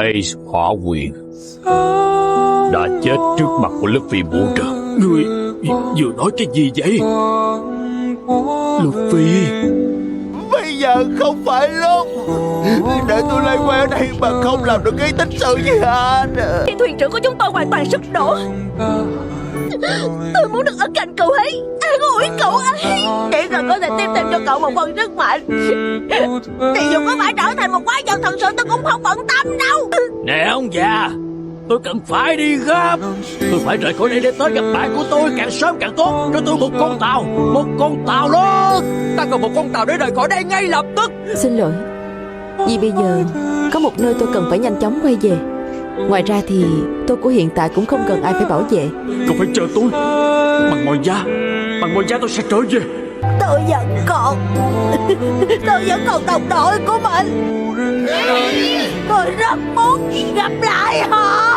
Ace Hỏa Quyền đã chết trước mặt của Luffy vũ trợ. Ngươi vừa nói cái gì vậy? Luffy, Bây giờ không phải lúc để tôi lây quay ở đây mà không làm được cái tích sự gì hết. Khi thuyền trưởng của chúng tôi hoàn toàn sụp đổ, tôi muốn được ở cạnh cậu ấy, an ủi cậu ấy, chỉ cần có thể tiếp thêm cho cậu một phần sức mạnh. Thì dù có phải trở thành một quái vật thật sự tôi cũng không bận tâm đâu. nè ông già, tôi cần phải đi gấp. Tôi phải rời khỏi đây để tới gặp bạn của tôi, càng sớm càng tốt. Cho tôi một con tàu lớn. Ta cần một con tàu để rời khỏi đây ngay lập tức. Xin lỗi, vì bây giờ có một nơi tôi cần phải nhanh chóng quay về. Ngoài ra thì tôi của hiện tại cũng không cần ai phải bảo vệ. Cậu phải chờ tôi. Bằng mọi giá tôi sẽ trở về. Tôi vẫn còn đồng đội của mình. Tôi rất muốn gặp lại họ.